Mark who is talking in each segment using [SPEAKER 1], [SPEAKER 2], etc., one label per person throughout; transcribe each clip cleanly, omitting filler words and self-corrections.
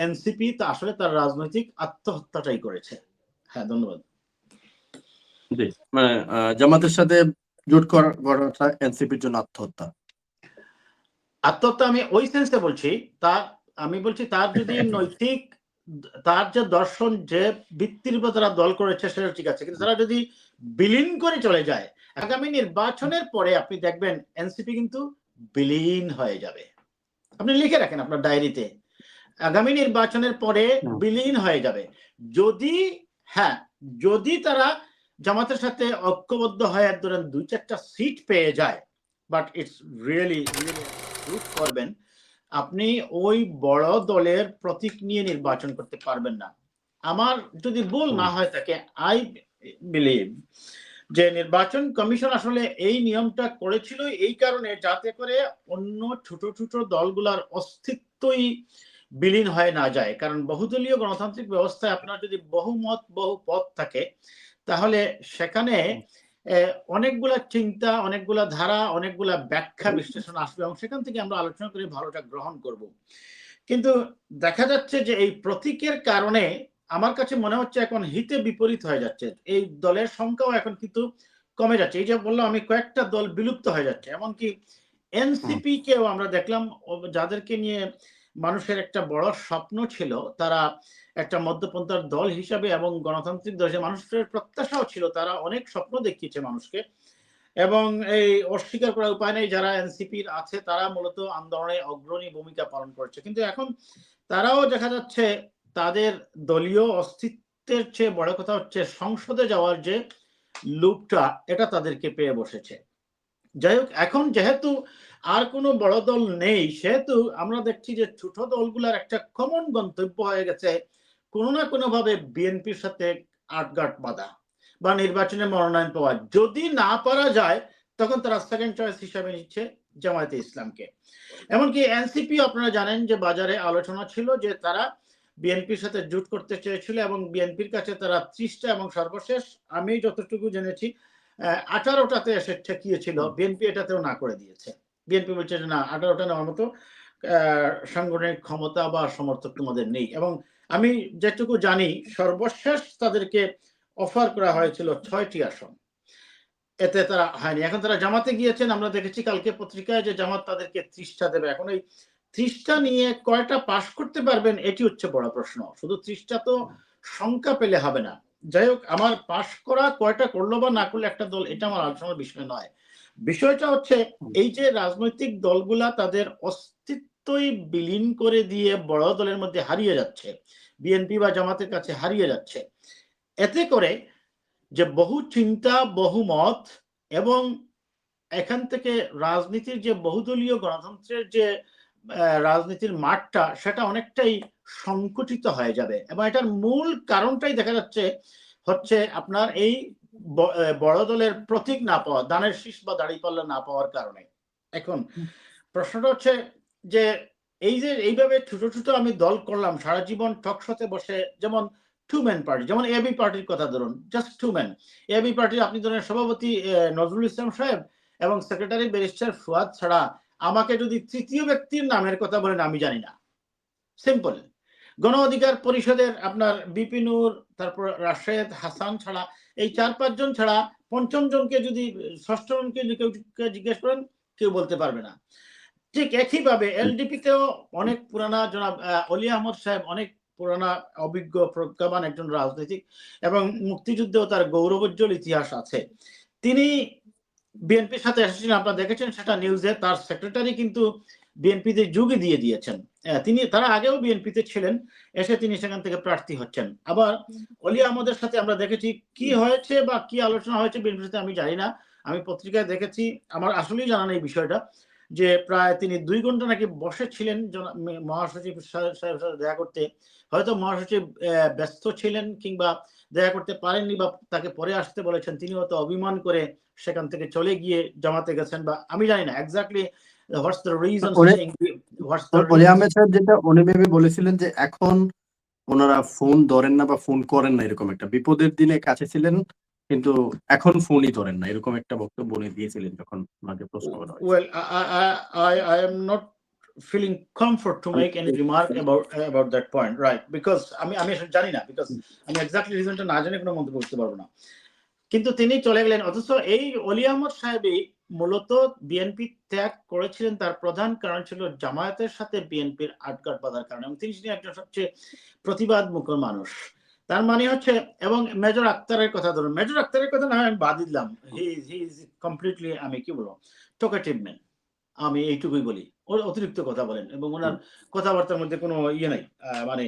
[SPEAKER 1] NCP তা আসলে তার রাজনৈতিক আত্মহত্যাটাই করেছে। হ্যাঁ, ধন্যবাদ।
[SPEAKER 2] জি, মানে জামাতের সাথে জোট করাটা এনসিপির জন্য আত্মহত্যা।
[SPEAKER 1] আত্মহত্যা আমি ওই সেন্সে বলছি, আমি বলছি তার যদি নৈতিক, তার যে দর্শন, যে ভিত্তির উপর তারা দল করেছে সেটা ঠিক আছে, কিন্তু তারা যদি বিলীন করে চলে যায়, আগামী নির্বাচনের পরে আপনি দেখবেন এনসিপি কিন্তু বিলীন হয়ে যাবে। আপনি লিখে রাখেন আপনার ডায়েরিতে, আগামী নির্বাচনের পরে বিলীন হয়ে যাবে। যদি তারা জামাতের সাথে ঐক্যবদ্ধ হয়ে ধরেন 2-4টা সিট পেয়ে যায়, বাট ইটস রিয়েলি করবেন, আপনি ওই বড় দলের প্রতীক নিয়ে নির্বাচন করতে পারবেন না। আমার যদি ভুল না হয় থাকে, আই বিলিভ যে নির্বাচন কমিশন আসলে এই নিয়মটা করেছিল এই কারণে, যাতে করে অন্য ছোট ছোট দলগুলার অস্তিত্বই বিলীন হয়ে না যায়। কারণ বহুদলীয় গণতান্ত্রিক ব্যবস্থায় আপনার যদি বহুমত, বহু পথ থাকে, তাহলে সেখানে অনেকগুলা চিন্তা, অনেকগুলা ধারা, অনেকগুলা ব্যাখ্যা বিশ্লেষণ আসবে, এবং সেখান থেকে আমরা আলোচনা করে ভালোটা গ্রহণ করব। কিন্তু দেখা যাচ্ছে যে এই প্রতীকের কারণে আমার কাছে মনে হচ্ছে এখন হিতে বিপরীত হয়ে যাচ্ছে। এই দলের সংখ্যাও এখন কিন্তু কমে যাচ্ছে। এই যে বললাম আমি, কয়েকটা দল বিলুপ্ত হয়ে যাচ্ছে। এমনকি এনসিপি কেও আমরা দেখলাম, যাদেরকে নিয়ে মানুষের একটা বড় স্বপ্ন ছিল, তারা একটা মধ্যপন্থার দল হিসাবে এবং গণতান্ত্রিক দল হিসেবে মানুষের প্রত্যাশাও ছিল, তারা অনেক স্বপ্ন দেখিয়েছে মানুষকে, এবং এই অস্বীকার করার উপায় নেই, যারা এনসিপির আছে তারা মূলত আন্দোলনে অগ্রণী ভূমিকা পালন করছে। কিন্তু এখন তারাও দেখা যাচ্ছে তাদের দলীয় অস্তিত্বের চেয়ে বড় কথা হচ্ছে সংসদে যাওয়ার যে লুপটা, এটা তাদেরকে পেয়ে বসেছে। যাই হোক, এখন যেহেতু আর কোনো বড় দল নেই, সেহেতু আমরা দেখছি যে ছোট দলগুলার একটা কমন গন্তব্য হয়ে গেছে কোনো না কোনো ভাবে বিএনপির সাথে আটঘাট বাঁধা বা নির্বাচনে মনোনয়ন পাওয়া। যদি না পারা যায়, তখন তারা সেকেন্ড চয়েস হিসাবে নিচ্ছে জামায়াতে ইসলামকে। এমনকি এনসিপি আপনারা জানেন যে বাজারে আলোচনা ছিল যে তারা বিএনপির সাথে জোট করতে চেয়েছিল, এবং বিএনপির কাছে তারা 30টা, এবং সর্বশেষ আমি যতটুকু জেনেছি 18টাতে এসে ঠেকিয়েছিল। বিএনপি এটাতেও না করে দিয়েছে। বিএনপি বলছে যে না, 18টা নেওয়ার মতো সাংগঠনিক ক্ষমতা বা সমর্থক তোমাদের নেই। এবং আমি যেটুকু জানি সর্বশেষ তাদেরকে অফার করা হয়েছিল 6টি আসন, এতে তারা হয়নি। এখন তারা জামাতে গিয়েছেন, আমরা দেখেছি কালকে পত্রিকায় যে জামাত তাদেরকে 30টা দেবে। এখন এই 30টা নিয়ে কয়টা পাশ করতে পারবেন, এটি হচ্ছে বড় প্রশ্ন। শুধু 30টা তো সংখ্যা পেলে হবে না। যাই হোক, আমার পাশ করা কয়টা করলো বা না করলে একটা দল, এটা আমার আলোচনার বিষয় নয়। বিষয়টা হচ্ছে এই যে রাজনৈতিক দলগুলা তাদের অস্তিত্বই বিলীন করে দিয়ে বড় দলের মধ্যে হারিয়ে যাচ্ছে, বিএনপি বা জামাতের কাছে হারিয়ে যাচ্ছে। এতে করে যে বহু চিন্তা, বহু মত, এবং এখান থেকে রাজনীতির যে বহুদলীয় গণতন্ত্রের যে রাজনীতির মাঠটা, সেটা অনেকটাই সংকুচিত হয়ে যাবে। এবং এটার মূল কারণটাই দেখা যাচ্ছে হচ্ছে আপনার এই বড় দলের প্রতীক না পাওয়া, দানের শীষ বা দাঁড়িপাল্লা না পাওয়ার কারণে। এখন প্রশ্নটা হচ্ছে যে এই যে এইভাবে ছোট ছোট আমি দল করলাম সারা জীবন, টকশোতে বসে, যেমন টু ম্যান পার্টি, যেমন এবি পার্টির কথা ধরুন, জাস্ট টু ম্যান। এবি পার্টির আপনি ধরেন সভাপতি নজরুল ইসলাম সাহেব এবং সেক্রেটারি ব্যারিস্টার ফুয়াদ ছাড়া আমাকে যদি তৃতীয় ব্যক্তির নামের কথা বলেন, আমি জানি না। সিম্পল। গণ অধিকার পরিষদের আপনার বিপিনুর, তারপর রাশেদ হাসান ছাড়া, এই 4-5 জন ছাড়া পঞ্চম জনকে যদি, ষষ্ঠ জনকে কেউ জিজ্ঞেস করেন, কেউ বলতে পারবে না। ঠিক একইভাবে এলডিপি তেও অনেক পুরানা জনাব অলি আহমদ সাহেব, অনেক পুরানা অভিজ্ঞ প্রজ্ঞাবান একজন রাজনীতিক, এবং মুক্তিযুদ্ধেও তার গৌরবোজ্জ্বল ইতিহাস আছে। তিনি বিএনপির সাথে এসেছিলেন, আপনারা দেখেছেন সেটা নিউজে। তার সেক্রেটারি কিন্তু বিএনপিতে যোগই দিয়ে দিয়েছেন। তারা আগেও বিএনপিতে ছিলেন, এসে তিনি সেখান থেকে প্রার্থী হচ্ছেন। আবার অলি আহমদের সাথে আমরা দেখেছি কি হয়েছে বা কি আলোচনা হয়েছে বিএনপির সাথে আমি জানি না, আমি পত্রিকায় দেখেছি, আমার আসলেই জানা নেই বিষয়টা, যে প্রায় তিনি 2 ঘন্টা নাকি বসেছিলেন মহাসচিব সাহেবের সাথে দেখা করতে। হয়তো মহাসচিব ব্যস্ত ছিলেন কিংবা দেখা করতে পারেননি, বা তাকে পরে আসতে বলেছেন, তিনি হয়তো অভিমান করে সেখান থেকে চলে গিয়ে জামাতে গেছেন, বা আমি জানি না এক্স্যাক্টলি হোয়াটস দ্য রিজন।
[SPEAKER 2] অলি আহমেদ সাহেব যেটা উনি ভেবে বলেছিলেন যে এখন ওনারা ফোন ধরেন না বা ফোন করেন না, এরকম একটা বিপদের দিনে কাছে ছিলেন, কিন্তু এখন ফোনই ধরেন না, এরকম একটা বক্তব্য উনি দিয়েছিলেন যখন ওনাকে প্রশ্ন করা হয়েছিল।
[SPEAKER 1] Well, I am not feeling comfort to make any remark about that point, right? Because আমি আসলে জানি না, because আমি এক্স্যাক্টলি রিজনটা না জেনে কোনো মন্তব্য করতে পারবো না। কিন্তু তিনি চলে গেলেন, অথচ এই অলি আহমদ সাহেবই মূলত বিএনপি ত্যাগ করেছিলেন, তার প্রধান কারণ ছিল জামায়াতের সাথে বিএনপির আটঘাট বাঁধার কারণে, এবং তিনি ছিলেন একজন সবচেয়ে প্রতিবাদ মুখর মানুষ। তার মানে হচ্ছে, এবং মেজর আক্তারের কথা ধরুন, মেজর আক্তারের কথা না আমি বাদ দিলাম, হি ইজ কমপ্লিটলি, আমি কি বলবো, টকেটিভ ম্যান, আমি এইটুকুই বলি, অতিরিক্ত কথা বলেন এবং ওনার কথাবার্তার মধ্যে কোনো ইয়ে নাই, মানে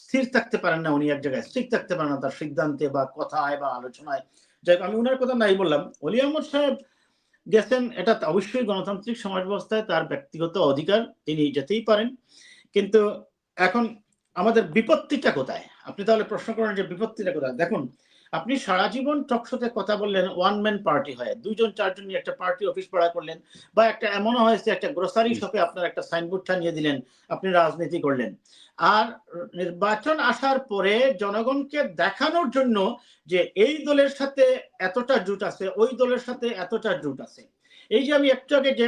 [SPEAKER 1] স্থির থাকতে পারেন না, উনি এক জায়গায় স্থির থাকতে পারেন না তার সিদ্ধান্তে বা কথায় বা আলোচনায়। যাই হোক, আমি ওনার কথা নাই বললাম। অলি আহমদ সাহেব গেছেন, এটা অবশ্যই গণতান্ত্রিক সমাজ ব্যবস্থায় তার ব্যক্তিগত অধিকার, তিনি যেতেই পারেন। কিন্তু এখন আমাদের বিপত্তিটা কোথায়? আপনি তাহলে প্রশ্ন করেন যে বিপত্তিটা কোথায়। দেখুন, আপনি সারা জীবন টকশোতে কথা বললেন ওয়ান ম্যান পার্টি হয়, 2 জন 4 জন নিয়ে একটা পার্টি অফিস পাড়া করলেন, বা একটা এমনও হয়েছে একটা গ্রোসারি শপে আপনার একটা সাইনবোর্ড টানিয়ে দিলেন, আপনি রাজনীতি করলেন। আর নির্বাচন আসার পরে জনগণকে দেখানোর জন্য যে এই দলের সাথে এতটা জোট আছে, ওই দলের সাথে এতটা জোট আছে। এই যে আমি একটু আগে যে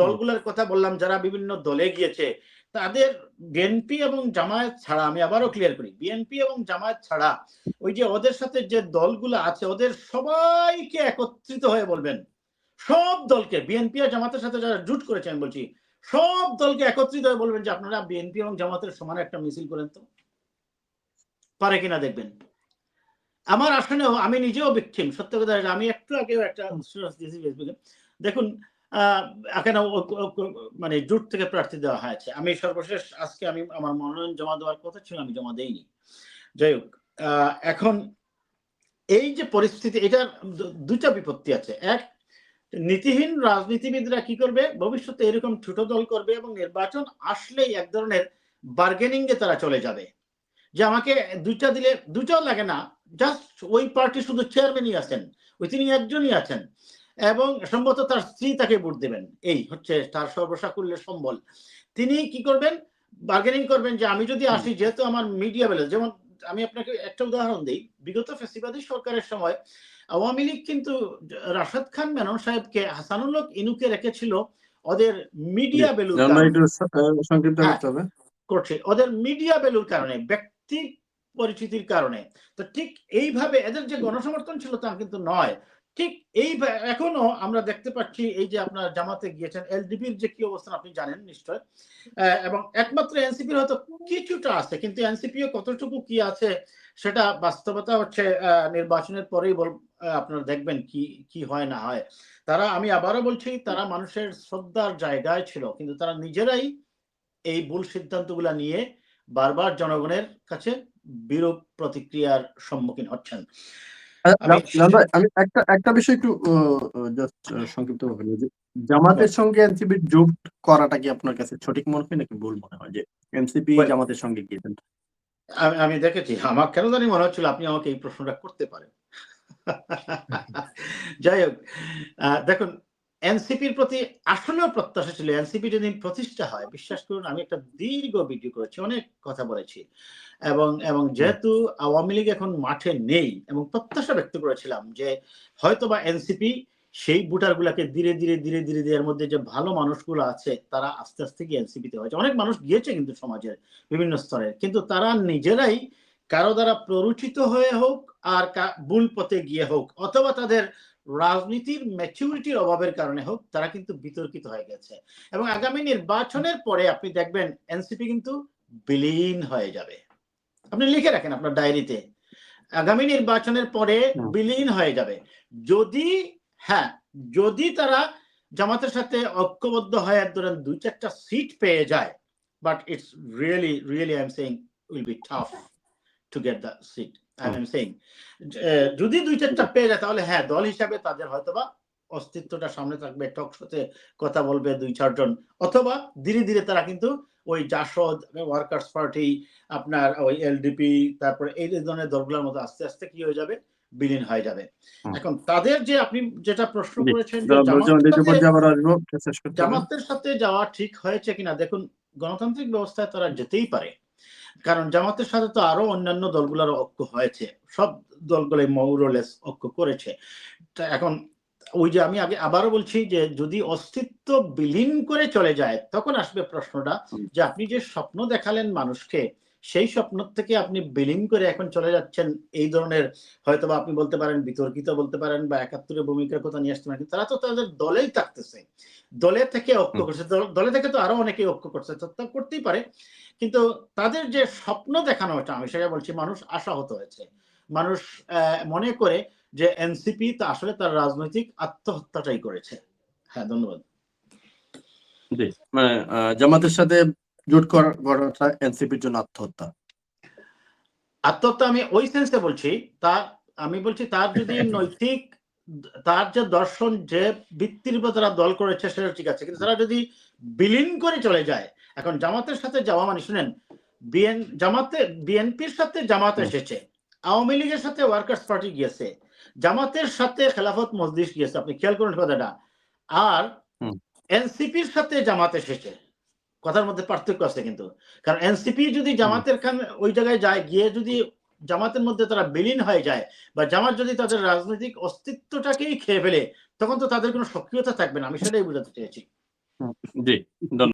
[SPEAKER 1] দলগুলোর কথা বললাম যারা বিভিন্ন দলে গিয়েছে, তাদের বিএনপি এবং জামায়াত ছাড়া, আমি আবারও ক্লিয়ার করি, বিএনপি এবং জামায়াত ছাড়া ওই যে ওদের সাথে যে দলগুলো আছে, ওদের সবাইকে একত্রিত হয়ে বলবেন, সব দলকে, বিএনপি আর জামাতের সাথে যারা জুট করেছে আমি বলছি, সব দলকে একত্রিত হয়ে বলবেন যে আপনারা বিএনপি এবং জামাতের সমানে একটা মিছিল করেন, তো পারে কিনা দেখবেন। আমার আসলেও আমি নিজেও বিক্ষিম, সত্য কথা, আমি একটু আগেও একটা দেখুন, এখানে মানে জোট থেকে প্রার্থী দেওয়া হয়েছে, আমি সর্বশেষ আজকে আমি আমার মনোনয়ন জমা দেওয়ার কথা ছিল, আমি জমা দেইনি। যাই হোক, এখন এই যে পরিস্থিতি, এটার দুটা বিপত্তি আছে। এক, নীতিহীন রাজনীতিবিদরা কি করবে, ভবিষ্যতে এরকম ছোট দল করবে এবং নির্বাচন আসলেই এক ধরনের বার্গেনিং এ তারা চলে যাবে, যে আমাকে দুইটা দিলে, দুইটাও লাগে না, জাস্ট ওই পার্টি শুধু চেয়ারম্যানই আছেন, ওই তিনি একজনই আছেন, এবং সম্ভবত তার স্ত্রী তাকে ভোট দেবেন, এই হচ্ছে তার সর্বসাকুল্যের সম্বল। তিনি কি করবেন, বার্গেনিং করবেন যে আমি যদি আসি, যেহেতু আমার মিডিয়া বেলে, যেমন আমি আপনাকে একটা উদাহরণ দিই, বিগত ফ্যাসিবাদী সরকারের সময় আওয়ামী লীগ কিন্তু রাশেদ খান মেনন সাহেবকে, হাসানুল হক ইনুকে রেখেছিল ওদের মিডিয়া ভ্যালুর করছে, ওদের মিডিয়া ভ্যালুর কারণে, ব্যক্তি পরিচিতির কারণে। তো ঠিক এইভাবে এদের যে গণসমর্থন ছিল তা কিন্তু নয়। ঠিক এই এখনো আমরা দেখতে পাচ্ছি, এই যে আপনার জামাতে গিয়েছেন, এলডিপির যে কি অবস্থান আপনি জানেন নিশ্চয়, এবং একমাত্র এনসিপির হয়তো কিছুটা আছে, কিন্তু এনসিপিও কতটুকু কি আছে সেটা বাস্তবতা হচ্ছে নির্বাচনের পরেই আপনারা দেখবেন কি কি হয় না হয়। তারা, আমি আবারও বলছি, তারা মানুষের শ্রদ্ধার জায়গায় ছিল, কিন্তু তারা নিজেরাই এই ভুল সিদ্ধান্তগুলা নিয়ে বারবার জনগণের কাছে বিরূপ প্রতিক্রিয়ার সম্মুখীন হচ্ছেন।
[SPEAKER 2] আমি একটা বিষয় একটু জাস্ট সংক্ষিপ্ত ভাবে, যে জামাতের সঙ্গে এনসিপির জোট করাটা কি আপনার কাছে সঠিক মনে হয় নাকি ভুল মনে হয়, যে এনসিপি জামাতের সঙ্গে গিয়েছেন?
[SPEAKER 1] আমি দেখেছি, আমার কেন জানি মনে হচ্ছিল আপনি আমাকে এই প্রশ্নটা করতে পারেন। যাই হোক, দেখুন, এনসিপির প্রতি আসলেও প্রত্যাশা ছিল, এনসিপি যেদিন প্রতিষ্ঠা হয়, বিশ্বাস করুন, আমি একটা দীর্ঘ ভিডিও করেছি, অনেক কথা বলেছি, এবং যেহেতু আওয়ামী লীগ এখন মাঠে নেই, এবং প্রত্যাশা ব্যক্ত করেছিলাম যে হয়তোবা এনসিপি সেই ভোটার গুলাকে ধীরে ধীরে ধীরে ধীরে এর মধ্যে যে ভালো মানুষগুলো আছে তারা আস্তে আস্তে গিয়ে এনসিপিতে হয়েছে। অনেক মানুষ গিয়েছে কিন্তু সমাজের বিভিন্ন স্তরে, কিন্তু তারা নিজেরাই কারো দ্বারা প্ররোচিত হয়ে হোক আর ভুল পথে গিয়ে হোক, অথবা তাদের রাজনীতির ম্যাচুরিটির অভাবের কারণে হোক, তারা কিন্তু বিতর্কিত হয়ে গেছে। এবং আগামী নির্বাচনের পরে আপনি দেখবেন এনসিপি কিন্তু বিলীন হয়ে যাবে। আপনি লিখে রাখেন আপনার ডায়েরিতে, আগামী নির্বাচনের পরে বিলীন হয়ে যাবে। যদি, হ্যাঁ, যদি তারা জামাতের সাথে ঐক্যবদ্ধ হয়ে ধরেন 2-4টা সিট পেয়ে যায়, but it's really really I am saying will be tough to get the seat. I am saying যদি 2-4টা পেয়ে যায়, তাহলে হ্যাঁ, দল হিসাবে তাদের হয়তোবা অস্তিত্বটা সামনে থাকবে, টক শোতে কথা বলবে 2-4 জন, অথবা ধীরে ধীরে তারা কিন্তু ওই জাসদ, ওয়ার্কার্স পার্টি, আপনার ওই এলডিপি, তারপরে এই ধরনের দলগুলোর মতো আস্তে আস্তে কি হয়ে যাবে, বিলীন হয়ে যাবে। এখন তাদের যে আপনি যেটা প্রশ্ন করেছেন যে জামাতের সাথে যাওয়া ঠিক হয়েছে কিনা, দেখুন, গণতান্ত্রিক ব্যবস্থায় তারা যেতেই পারে, কারণ জামাতের সাথে তো আরো অন্যান্য দলগুলোর ঐক্য হয়েছে, সব দলগুলো মৌরলেস ঐক্য করেছে। এখন ওই যে আমি আগে আবারও বলছি যে যদি অস্তিত্ব বিলীন করে চলে যায় তখন আসবে প্রশ্নটা যে আপনি যে স্বপ্ন দেখালেন মানুষকে সেই স্বপ্ন থেকে আপনি বিলীন করে এখন চলে যাচ্ছেন এই ধরনের, হয়তো বা আপনি বলতে পারেন বিতর্কিত বলতে পারেন বা ৭১-এর ভূমিকার কথা নিয়ে আসতে পারেন, তারা তো তাদের দলেই থাকতেছে, দলে থেকে ঐক্য করছে, দলে থেকে তো আরো অনেকেই ঐক্য করছে, তো করতেই পারে, কিন্তু তাদের যে স্বপ্ন দেখানোটা, আমি সেটা বলছি, মানুষ আশাহত হয়েছে, মানুষ মনে করে যে এনসিপি তা আসলে তার রাজনৈতিক আত্মহত্যাটাই করেছে। হ্যাঁ, ধন্যবাদ।
[SPEAKER 2] জি, মানে জামাতের সাথে জোট করাটা এনসিপির জন্য আত্মহত্যা।
[SPEAKER 1] আত্মহত্যা আমি ওই সেন্সে বলছি, তার আমি বলছি তার যদি নৈতিক, তার যে দর্শন, যে ভিত্তির উপর তারা দল করেছে সেটা ঠিক আছে, কিন্তু তারা যদি বিলীন করে চলে যায়, এখন জামাতের সাথে যাওয়া মানে শুনেন, বিএনপির সাথে জামাত এসেছে, আওয়ামী লীগের সাথে ওয়ার্কার্স পার্টি গিয়েছে, জামাতের সাথে খেলাফত মজলিস গিয়েছে, আপনি খেয়াল করুন কথাটা, আর এনসিপির সাথে জামাত এসেছে, কথার মধ্যে পার্থক্য আছে কিন্তু, কারণ এনসিপি যদি জামাতের ওই জায়গায় যায়, গিয়ে যদি জামাতের মধ্যে তারা বিলীন হয়ে যায় বা জামাত যদি তাদের রাজনৈতিক অস্তিত্বটাকেই খেয়ে ফেলে, তখন তো তাদের কোনো সক্রিয়তা থাকবে না, আমি সেটাই বোঝাতে চেয়েছি।
[SPEAKER 2] জি, ধন্যবাদ।